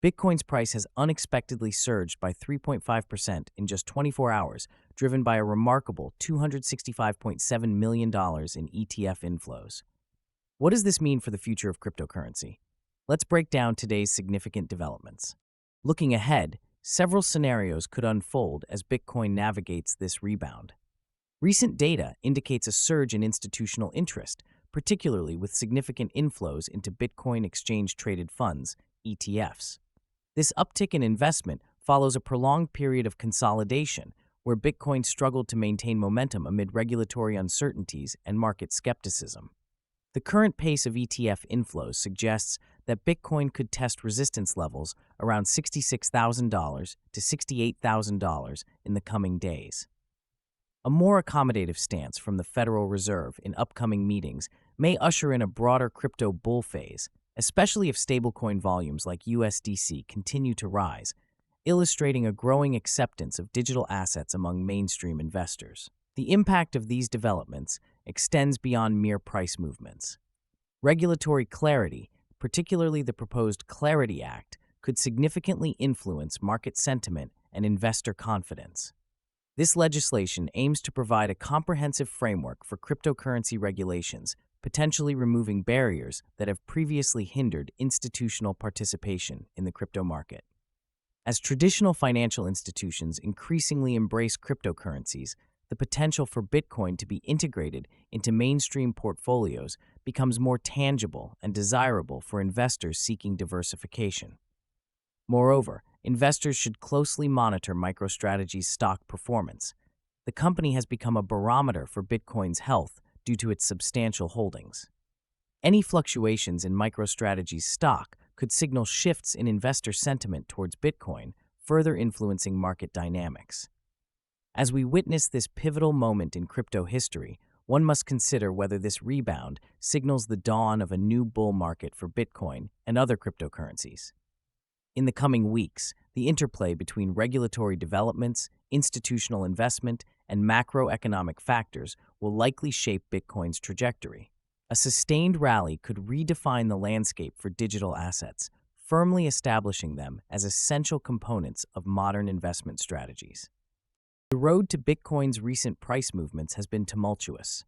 Bitcoin's price has unexpectedly surged by 3.5% in just 24 hours, driven by a remarkable $265.7 million in ETF inflows. What does this mean for the future of cryptocurrency? Let's break down today's significant developments. Looking ahead, several scenarios could unfold as Bitcoin navigates this rebound. Recent data indicates a surge in institutional interest, particularly with significant inflows into Bitcoin exchange-traded funds, ETFs. This uptick in investment follows a prolonged period of consolidation, where Bitcoin struggled to maintain momentum amid regulatory uncertainties and market skepticism. The current pace of ETF inflows suggests that Bitcoin could test resistance levels around $66,000 to $68,000 in the coming days. A more accommodative stance from the Federal Reserve in upcoming meetings may usher in a broader crypto bull phase, especially if stablecoin volumes like USDC continue to rise, illustrating a growing acceptance of digital assets among mainstream investors. The impact of these developments extends beyond mere price movements. Regulatory clarity, particularly the proposed Clarity Act, could significantly influence market sentiment and investor confidence. This legislation aims to provide a comprehensive framework for cryptocurrency regulations, potentially removing barriers that have previously hindered institutional participation in the crypto market. As traditional financial institutions increasingly embrace cryptocurrencies, the potential for Bitcoin to be integrated into mainstream portfolios becomes more tangible and desirable for investors seeking diversification. Moreover, investors should closely monitor MicroStrategy's stock performance. The company has become a barometer for Bitcoin's health due to its substantial holdings. Any fluctuations in MicroStrategy's stock could signal shifts in investor sentiment towards Bitcoin, further influencing market dynamics. As we witness this pivotal moment in crypto history, one must consider whether this rebound signals the dawn of a new bull market for Bitcoin and other cryptocurrencies. In the coming weeks, the interplay between regulatory developments, institutional investment, and macroeconomic factors will likely shape Bitcoin's trajectory. A sustained rally could redefine the landscape for digital assets, firmly establishing them as essential components of modern investment strategies. The road to Bitcoin's recent price movements has been tumultuous.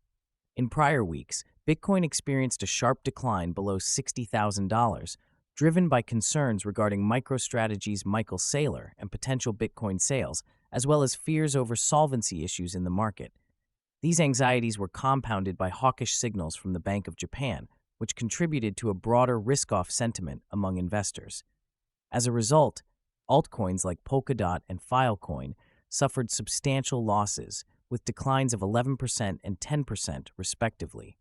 In prior weeks, Bitcoin experienced a sharp decline below $60,000, driven by concerns regarding MicroStrategy's Michael Saylor and potential Bitcoin sales, as well as fears over solvency issues in the market. These anxieties were compounded by hawkish signals from the Bank of Japan, which contributed to a broader risk-off sentiment among investors. As a result, altcoins like Polkadot and Filecoin suffered substantial losses, with declines of 11% and 10% respectively.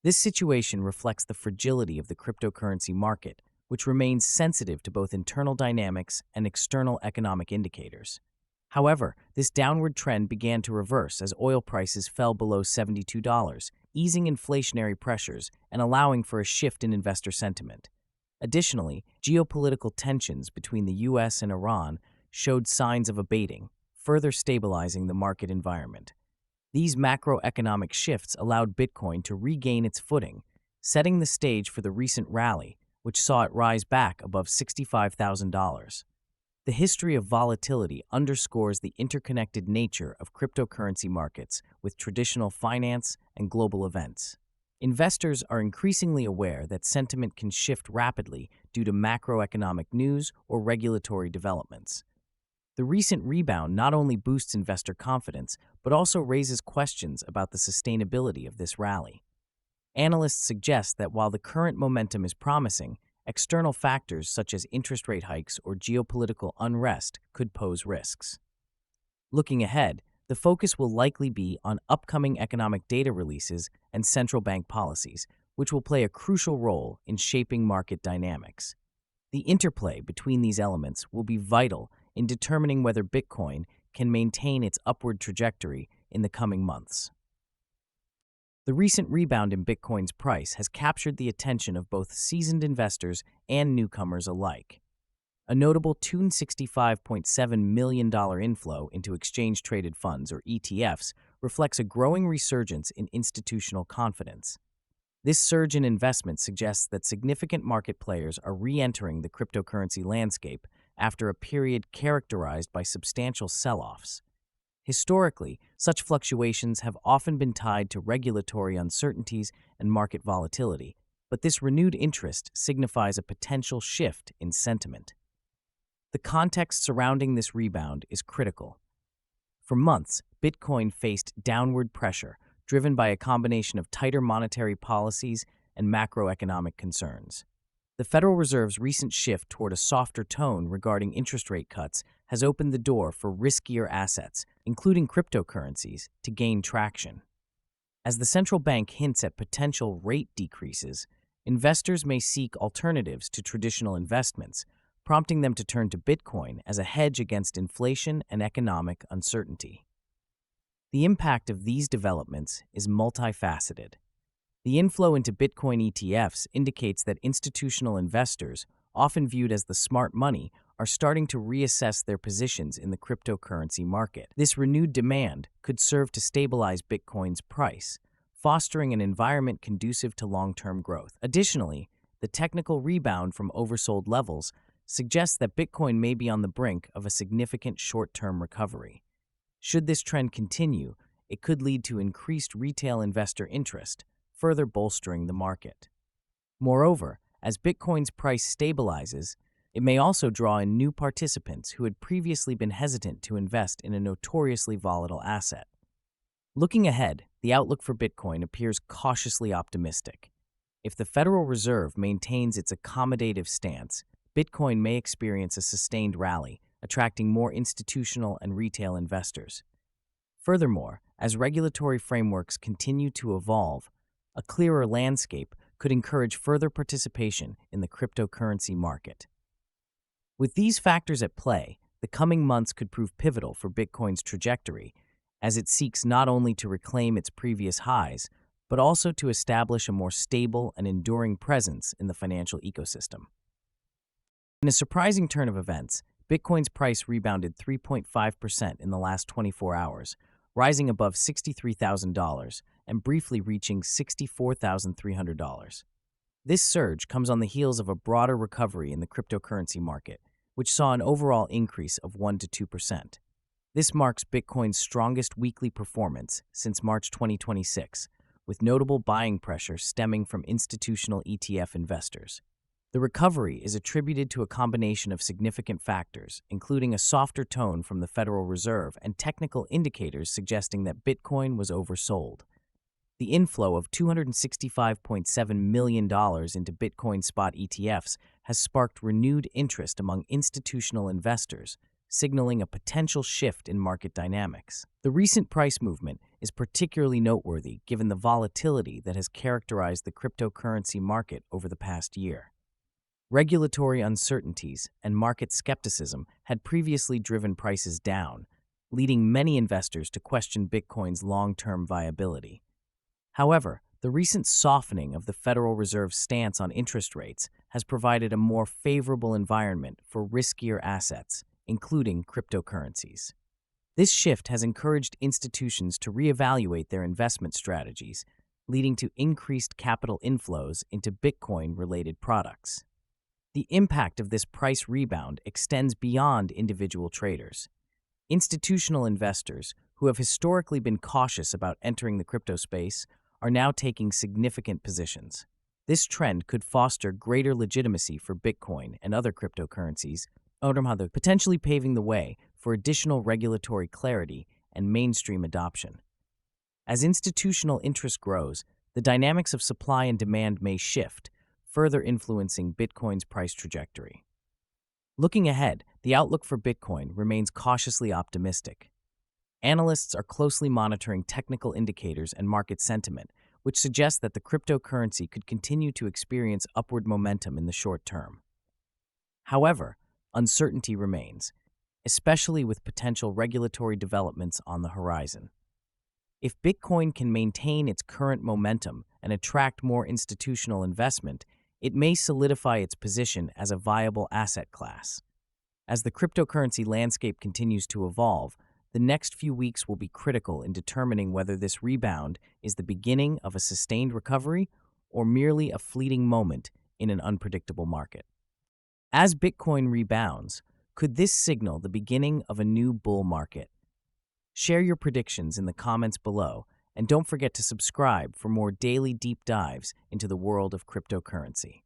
This situation reflects the fragility of the cryptocurrency market, which remains sensitive to both internal dynamics and external economic indicators. However, this downward trend began to reverse as oil prices fell below $72, easing inflationary pressures and allowing for a shift in investor sentiment. Additionally, geopolitical tensions between the U.S. and Iran showed signs of abating, further stabilizing the market environment. These macroeconomic shifts allowed Bitcoin to regain its footing, setting the stage for the recent rally, which saw it rise back above $65,000. The history of volatility underscores the interconnected nature of cryptocurrency markets with traditional finance and global events. Investors are increasingly aware that sentiment can shift rapidly due to macroeconomic news or regulatory developments. The recent rebound not only boosts investor confidence, but also raises questions about the sustainability of this rally. Analysts suggest that while the current momentum is promising, external factors such as interest rate hikes or geopolitical unrest could pose risks. Looking ahead, the focus will likely be on upcoming economic data releases and central bank policies, which will play a crucial role in shaping market dynamics. The interplay between these elements will be vital in determining whether Bitcoin can maintain its upward trajectory in the coming months. The recent rebound in Bitcoin's price has captured the attention of both seasoned investors and newcomers alike. A notable $265.7 million inflow into exchange-traded funds, or ETFs, reflects a growing resurgence in institutional confidence. This surge in investment suggests that significant market players are re-entering the cryptocurrency landscape after a period characterized by substantial sell-offs. Historically, such fluctuations have often been tied to regulatory uncertainties and market volatility, but this renewed interest signifies a potential shift in sentiment. The context surrounding this rebound is critical. For months, Bitcoin faced downward pressure, driven by a combination of tighter monetary policies and macroeconomic concerns. The Federal Reserve's recent shift toward a softer tone regarding interest rate cuts has opened the door for riskier assets, including cryptocurrencies, to gain traction. As the central bank hints at potential rate decreases, investors may seek alternatives to traditional investments, prompting them to turn to Bitcoin as a hedge against inflation and economic uncertainty. The impact of these developments is multifaceted. The inflow into Bitcoin ETFs indicates that institutional investors, often viewed as the smart money, are starting to reassess their positions in the cryptocurrency market. This renewed demand could serve to stabilize Bitcoin's price, fostering an environment conducive to long-term growth. Additionally, the technical rebound from oversold levels suggests that Bitcoin may be on the brink of a significant short-term recovery. Should this trend continue, it could lead to increased retail investor interest, further bolstering the market. Moreover, as Bitcoin's price stabilizes, it may also draw in new participants who had previously been hesitant to invest in a notoriously volatile asset. Looking ahead, the outlook for Bitcoin appears cautiously optimistic. If the Federal Reserve maintains its accommodative stance, Bitcoin may experience a sustained rally, attracting more institutional and retail investors. Furthermore, as regulatory frameworks continue to evolve, a clearer landscape could encourage further participation in the cryptocurrency market. With these factors at play, the coming months could prove pivotal for Bitcoin's trajectory, as it seeks not only to reclaim its previous highs, but also to establish a more stable and enduring presence in the financial ecosystem. In a surprising turn of events, Bitcoin's price rebounded 3.5% in the last 24 hours, rising above $63,000 and briefly reaching $64,300. This surge comes on the heels of a broader recovery in the cryptocurrency market, which saw an overall increase of 1 to 2%. This marks Bitcoin's strongest weekly performance since March 2026, with notable buying pressure stemming from institutional ETF investors. The recovery is attributed to a combination of significant factors, including a softer tone from the Federal Reserve and technical indicators suggesting that Bitcoin was oversold. The inflow of $265.7 million into Bitcoin spot ETFs has sparked renewed interest among institutional investors, signaling a potential shift in market dynamics. The recent price movement is particularly noteworthy given the volatility that has characterized the cryptocurrency market over the past year. Regulatory uncertainties and market skepticism had previously driven prices down, leading many investors to question Bitcoin's long-term viability. However, the recent softening of the Federal Reserve's stance on interest rates has provided a more favorable environment for riskier assets, including cryptocurrencies. This shift has encouraged institutions to reevaluate their investment strategies, leading to increased capital inflows into Bitcoin-related products. The impact of this price rebound extends beyond individual traders. Institutional investors, who have historically been cautious about entering the crypto space, are now taking significant positions. This trend could foster greater legitimacy for Bitcoin and other cryptocurrencies, potentially paving the way for additional regulatory clarity and mainstream adoption. As institutional interest grows, the dynamics of supply and demand may shift, further influencing Bitcoin's price trajectory. Looking ahead, the outlook for Bitcoin remains cautiously optimistic. Analysts are closely monitoring technical indicators and market sentiment, which suggest that the cryptocurrency could continue to experience upward momentum in the short term. However, uncertainty remains, especially with potential regulatory developments on the horizon. If Bitcoin can maintain its current momentum and attract more institutional investment, it may solidify its position as a viable asset class. As the cryptocurrency landscape continues to evolve, the next few weeks will be critical in determining whether this rebound is the beginning of a sustained recovery or merely a fleeting moment in an unpredictable market? As Bitcoin rebounds, could this signal the beginning of a new bull market? Share your predictions in the comments below, and don't forget to subscribe for more daily deep dives into the world of cryptocurrency.